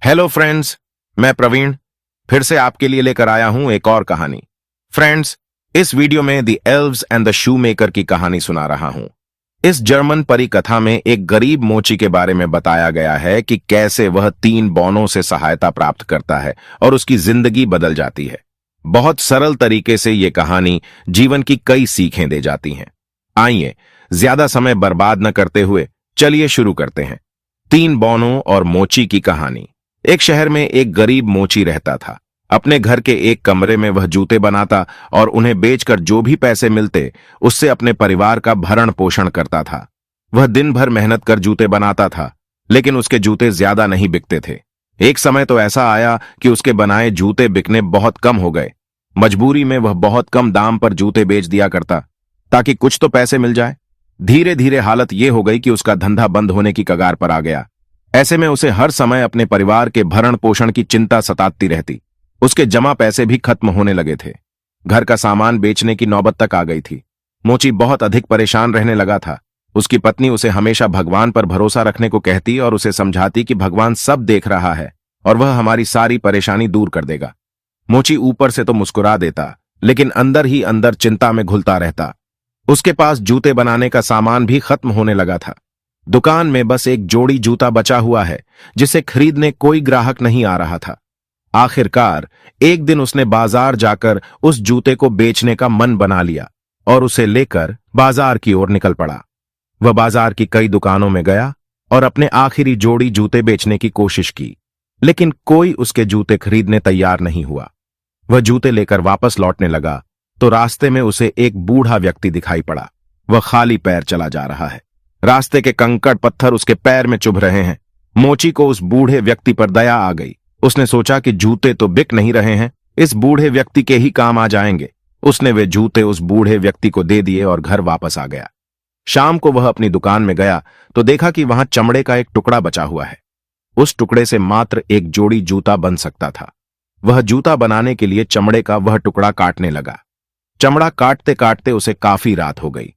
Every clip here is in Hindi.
हेलो फ्रेंड्स, मैं प्रवीण फिर से आपके लिए लेकर आया हूं एक और कहानी। फ्रेंड्स, इस वीडियो में the elves and the shoe maker की कहानी सुना रहा हूं। इस जर्मन परी कथा में एक गरीब मोची के बारे में बताया गया है कि कैसे वह 3 बौनों से सहायता प्राप्त करता है और उसकी जिंदगी बदल जाती है। बहुत सरल तरीके से ये कहानी जीवन की कई सीखें दे जाती हैं। आइए ज्यादा समय बर्बाद न करते हुए चलिए शुरू करते हैं। 3 बौनों और मोची की कहानी। एक शहर में एक गरीब मोची रहता था। अपने घर के एक कमरे में वह जूते बनाता और उन्हें बेचकर जो भी पैसे मिलते उससे अपने परिवार का भरण पोषण करता था। वह दिन भर मेहनत कर जूते बनाता था, लेकिन उसके जूते ज्यादा नहीं बिकते थे। एक समय तो ऐसा आया कि उसके बनाए जूते बिकने बहुत कम हो गए। मजबूरी में वह बहुत कम दाम पर जूते बेच दिया करता ताकि कुछ तो पैसे मिल जाए। धीरे धीरे हालत यह हो गई कि उसका धंधा बंद होने की कगार पर आ गया। ऐसे में उसे हर समय अपने परिवार के भरण पोषण की चिंता सताती रहती। उसके जमा पैसे भी खत्म होने लगे थे। घर का सामान बेचने की नौबत तक आ गई थी। मोची बहुत अधिक परेशान रहने लगा था। उसकी पत्नी उसे हमेशा भगवान पर भरोसा रखने को कहती और उसे समझाती कि भगवान सब देख रहा है और वह हमारी सारी परेशानी दूर कर देगा। मोची ऊपर से तो मुस्कुरा देता, लेकिन अंदर ही अंदर चिंता में घुलता रहता। उसके पास जूते बनाने का सामान भी खत्म होने लगा था। दुकान में बस एक जोड़ी जूता बचा हुआ है जिसे खरीदने कोई ग्राहक नहीं आ रहा था। आखिरकार एक दिन उसने बाजार जाकर उस जूते को बेचने का मन बना लिया और उसे लेकर बाजार की ओर निकल पड़ा। वह बाजार की कई दुकानों में गया और अपने आखिरी जोड़ी जूते बेचने की कोशिश की, लेकिन कोई उसके जूते खरीदने तैयार नहीं हुआ। वह जूते लेकर वापस लौटने लगा तो रास्ते में उसे एक बूढ़ा व्यक्ति दिखाई पड़ा। वह खाली पैर चला जा रहा है। रास्ते के कंकड़ पत्थर उसके पैर में चुभ रहे हैं। मोची को उस बूढ़े व्यक्ति पर दया आ गई। उसने सोचा कि जूते तो बिक नहीं रहे हैं, इस बूढ़े व्यक्ति के ही काम आ जाएंगे। उसने वे जूते उस बूढ़े व्यक्ति को दे दिए और घर वापस आ गया। शाम को वह अपनी दुकान में गया तो देखा कि वहां चमड़े का एक टुकड़ा बचा हुआ है। उस टुकड़े से मात्र एक जोड़ी जूता बन सकता था। वह जूता बनाने के लिए चमड़े का वह टुकड़ा काटने लगा। चमड़ा काटते काटते उसे काफी रात हो गई,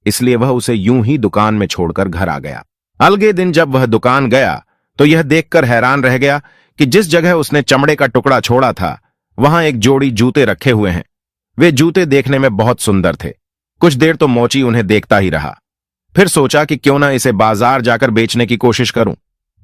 इसलिए वह उसे यूं ही दुकान में छोड़कर घर आ गया। अगले दिन जब वह दुकान गया तो यह देखकर हैरान रह गया कि जिस जगह उसने चमड़े का टुकड़ा छोड़ा था वहां एक जोड़ी जूते रखे हुए हैं। वे जूते देखने में बहुत सुंदर थे। कुछ देर तो मोची उन्हें देखता ही रहा। फिर सोचा कि क्यों ना इसे बाजार जाकर बेचने की कोशिश करूं।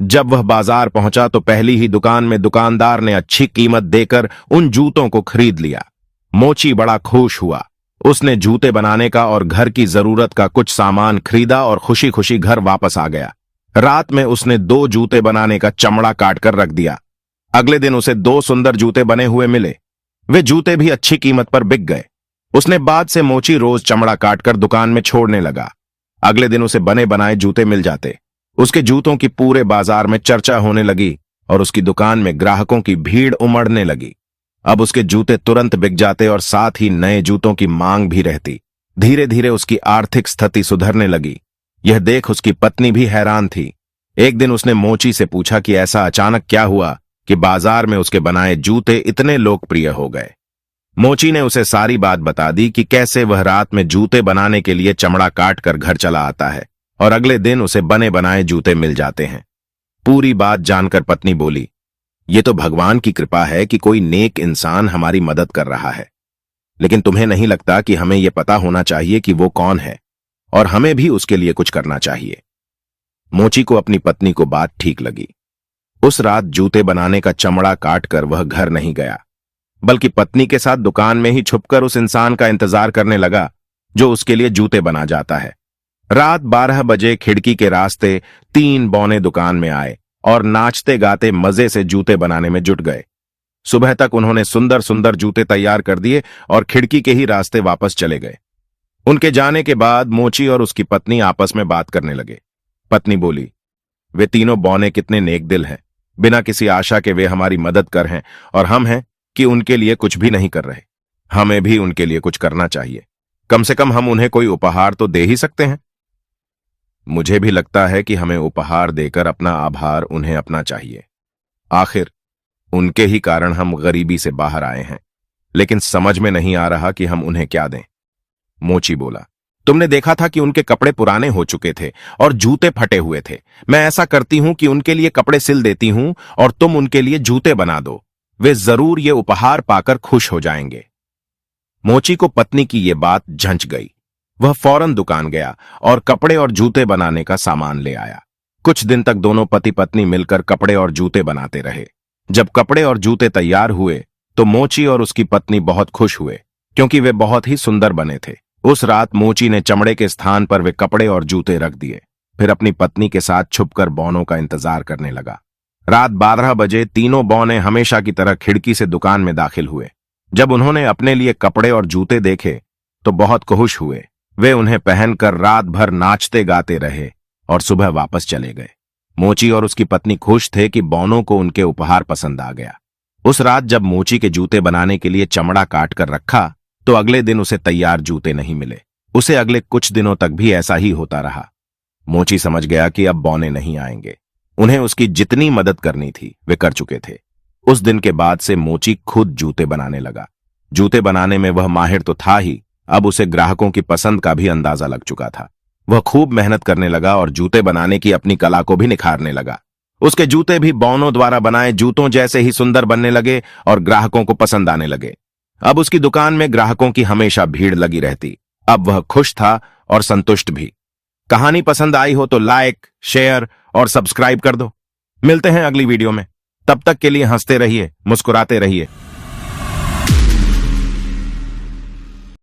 जब वह बाजार पहुंचा तो पहली ही दुकान में दुकानदार ने अच्छी कीमत देकर उन जूतों को खरीद लिया। मोची बड़ा खुश हुआ। उसने जूते बनाने का और घर की जरूरत का कुछ सामान खरीदा और खुशी खुशी घर वापस आ गया। रात में उसने 2 जूते बनाने का चमड़ा काटकर रख दिया। अगले दिन उसे 2 सुंदर जूते बने हुए मिले। वे जूते भी अच्छी कीमत पर बिक गए। उसने बाद से मोची रोज चमड़ा काटकर दुकान में छोड़ने लगा। अगले दिन उसे बने बनाए जूते मिल जाते। उसके जूतों की पूरे बाजार में चर्चा होने लगी और उसकी दुकान में ग्राहकों की भीड़ उमड़ने लगी। अब उसके जूते तुरंत बिक जाते और साथ ही नए जूतों की मांग भी रहती। धीरे धीरे उसकी आर्थिक स्थिति सुधरने लगी। यह देख उसकी पत्नी भी हैरान थी। एक दिन उसने मोची से पूछा कि ऐसा अचानक क्या हुआ कि बाजार में उसके बनाए जूते इतने लोकप्रिय हो गए। मोची ने उसे सारी बात बता दी कि कैसे वह रात में जूते बनाने के लिए चमड़ा काट कर घर चला आता है और अगले दिन उसे बने बनाए जूते मिल जाते हैं। पूरी बात जानकर पत्नी बोली, ये तो भगवान की कृपा है कि कोई नेक इंसान हमारी मदद कर रहा है, लेकिन तुम्हें नहीं लगता कि हमें यह पता होना चाहिए कि वो कौन है और हमें भी उसके लिए कुछ करना चाहिए। मोची को अपनी पत्नी को बात ठीक लगी। उस रात जूते बनाने का चमड़ा काटकर वह घर नहीं गया, बल्कि पत्नी के साथ दुकान में ही छुपकर उस इंसान का इंतजार करने लगा जो उसके लिए जूते बना जाता है। रात 12 बजे खिड़की के रास्ते 3 बौने दुकान में आए और नाचते गाते मजे से जूते बनाने में जुट गए। सुबह तक उन्होंने सुंदर सुंदर जूते तैयार कर दिए और खिड़की के ही रास्ते वापस चले गए। उनके जाने के बाद मोची और उसकी पत्नी आपस में बात करने लगे। पत्नी बोली, वे तीनों बौने कितने नेक दिल हैं। बिना किसी आशा के वे हमारी मदद कर हैं और हम हैं कि उनके लिए कुछ भी नहीं कर रहे। हमें भी उनके लिए कुछ करना चाहिए। कम से कम हम उन्हें कोई उपहार तो दे ही सकते हैं। मुझे भी लगता है कि हमें उपहार देकर अपना आभार उन्हें अपना चाहिए। आखिर उनके ही कारण हम गरीबी से बाहर आए हैं, लेकिन समझ में नहीं आ रहा कि हम उन्हें क्या दें। मोची बोला, तुमने देखा था कि उनके कपड़े पुराने हो चुके थे और जूते फटे हुए थे। मैं ऐसा करती हूं कि उनके लिए कपड़े सिल देती हूं और तुम उनके लिए जूते बना दो। वे जरूर ये उपहार पाकर खुश हो जाएंगे। मोची को पत्नी की ये बात झंझ गई। वह फौरन दुकान गया और कपड़े और जूते बनाने का सामान ले आया। कुछ दिन तक दोनों पति पत्नी मिलकर कपड़े और जूते बनाते रहे। जब कपड़े और जूते तैयार हुए तो मोची और उसकी पत्नी बहुत खुश हुए, क्योंकि वे बहुत ही सुंदर बने थे। उस रात मोची ने चमड़े के स्थान पर वे कपड़े और जूते रख दिए, फिर अपनी पत्नी के साथ छुपकर बौनों का इंतजार करने लगा। रात 12 बजे तीनों बौने हमेशा की तरह खिड़की से दुकान में दाखिल हुए। जब उन्होंने अपने लिए कपड़े और जूते देखे तो बहुत खुश हुए। वे उन्हें पहनकर रात भर नाचते गाते रहे और सुबह वापस चले गए। मोची और उसकी पत्नी खुश थे कि बौनों को उनके उपहार पसंद आ गया। उस रात जब मोची के जूते बनाने के लिए चमड़ा काट कर रखा तो अगले दिन उसे तैयार जूते नहीं मिले। उसे अगले कुछ दिनों तक भी ऐसा ही होता रहा। मोची समझ गया कि अब बौने नहीं आएंगे। उन्हें उसकी जितनी मदद करनी थी वे कर चुके थे। उस दिन के बाद से मोची खुद जूते बनाने लगा। जूते बनाने में वह माहिर तो था ही, अब उसे ग्राहकों की पसंद का भी अंदाजा लग चुका था। वह खूब मेहनत करने लगा और जूते बनाने की अपनी कला को भी निखारने लगा। उसके जूते भी बौनों द्वारा बनाए जूतों जैसे ही सुंदर बनने लगे और ग्राहकों को पसंद आने लगे। अब उसकी दुकान में ग्राहकों की हमेशा भीड़ लगी रहती। अब वह खुश था और संतुष्ट भी। कहानी पसंद आई हो तो लाइक, शेयर और सब्सक्राइब कर दो। मिलते हैं अगली वीडियो में। तब तक के लिए हंसते रहिए, मुस्कुराते रहिए।